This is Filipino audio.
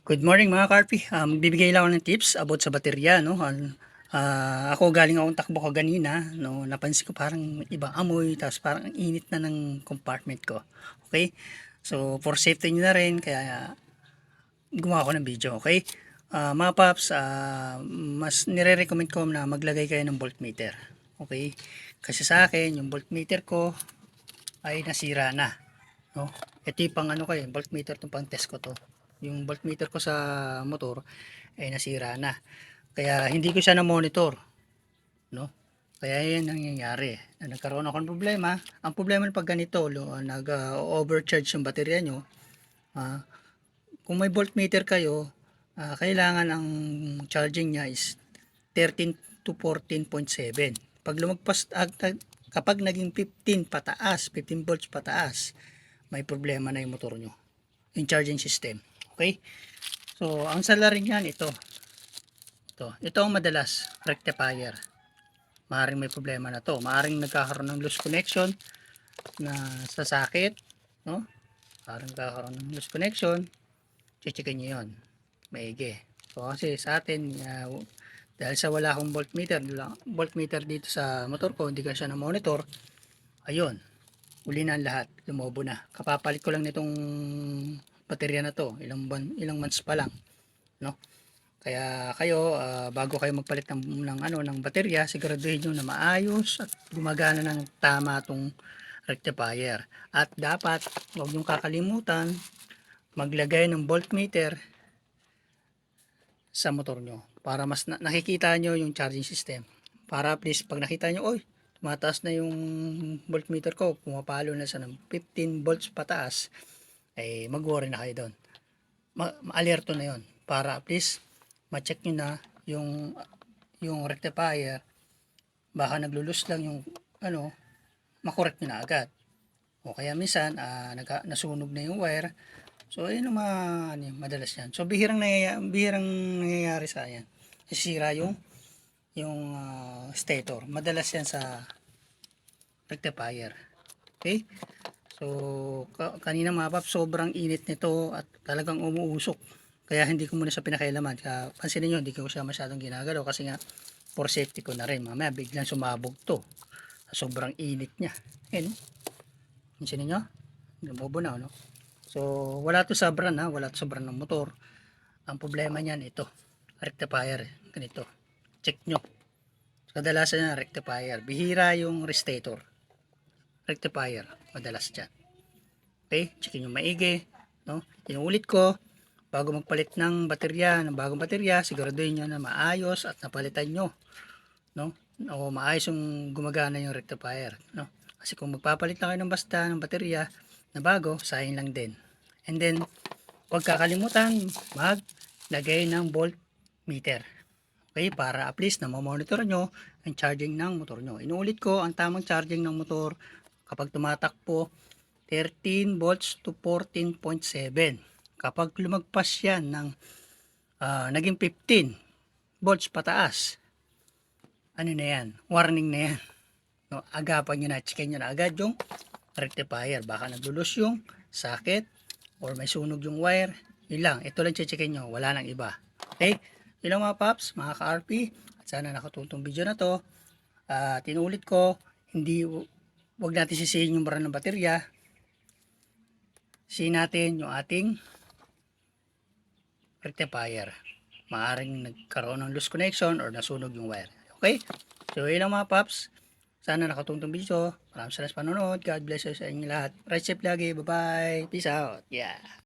Good morning mga Karpi. Magbibigay lang ako ng tips about sa baterya. No? Ako galing akong takbo kaganina. No? Napansin ko parang ibang amoy, tapos parang ang init na ng compartment ko. Okay? So for safety nyo na rin, kaya gumawa ako ng video. Okay? Mga paps, mas nire-recommend ko na maglagay kayo ng voltmeter. Okay? Kasi sa akin, yung voltmeter ko ay nasira na. No? Ito yung pang ano kayo, voltmeter itong pang test ko to. Yung voltmeter ko sa motor ay nasira na. Kaya hindi ko siya na monitor, no? Kaya yan ang nangyayari. Nagkaroon ako ng problema. Ang problema pag ganito, nag-overcharge yung baterya nyo, ah, kung may voltmeter kayo, kailangan ang charging niya is 13 to 14.7. Pag lumagpas, kapag naging 15 pataas, 15 volts pataas, may problema na yung motor nyo, yung charging system. Okay? So, ang salarin yan, ito ang madalas, rectifier. Maaring may problema na to. Maaring nagkakaroon ng loose connection na sasakit, no? Maaring nagkakaroon ng loose connection, chichikin nyo yun. Maigi. So, kasi sa atin, dahil sa wala akong voltmeter dito sa motor ko, hindi ko siya na monitor, ayun, uli na ang lahat, lumobo na. Kapapalit ko lang nitong baterya na to, ilang months pa lang, no? Kaya kayo, bago kayo magpalit ng baterya, siguraduhin nyo na maayos at gumagana ng tama itong rectifier. At dapat, huwag nyo kakalimutan, maglagay ng voltmeter sa motor nyo para mas nakikita nyo yung charging system. Para please, pag nakita nyo, oy, tumataas na yung voltmeter ko, pumapalo na sa ng 15 volts pataas, ay mag-worry na kayo doon. Ma-alerto na yon para please ma-check nyo na yung rectifier, baka naglulus lang yung makorek nyo na agad, o kaya minsan nasunog na yung wire. So ayun ang madalas yan. So bihirang nangyayari sa yan, nasisira yung stator, madalas yan sa rectifier. Okay, so kanina mga pap, sobrang init nito at talagang umuusok. Kaya hindi ko muna siya pinakailaman. Kaya pansinin nyo, hindi ko siya masyadong ginagalaw kasi nga for safety ko na rin. Mamaya biglang sumabog to. Sobrang init niya. Ayan, pansinin nyo, lumobo na, no? So wala to sa brand, wala to sa brand ng motor. Ang problema niyan ito, rectifier, ganito. Check nyo. Kadalasan yan rectifier. Bihira yung restator. Rectifier, madalas dyan. Okay, checkin nyo maigi, no? Inuulit ko, bago magpalit ng bagong baterya, siguraduhin nyo na maayos at napalitan nyo, no? O maayos yung gumagana yung rectifier, no? Kasi kung magpapalit lang kayo ng basta ng baterya na bago, sayang lang din. And then, huwag kakalimutan maglagay ng voltmeter. Okay, para at least na monitor nyo ang charging ng motor nyo. Inuulit ko, ang tamang charging ng motor kapag tumatakbo 13 volts to 14.7. Kapag lumagpas yan ng naging 15 volts pataas, ano na yan, warning na yan, no? Agapan nyo na, checkin nyo na agad yung rectifier, baka naglulus yung sakit or may sunog yung wire. Yun lang, ito lang checkin nyo, wala nang iba. Okay, yun lang mga paps, mga ka-RP, at sana nakatulong video na to. Tinulit ko, wag natin sisihin yung brand ng baterya, sisihin natin yung ating rectifier. Maaring nagkaroon ng loose connection or nasunog yung wire. Okay? So, yun lang mga paps. Sana nakatulong video. Maraming salamat sa panonood. God bless you sa inyo lahat. Ride safe lagi. Bye-bye. Peace out. Yeah.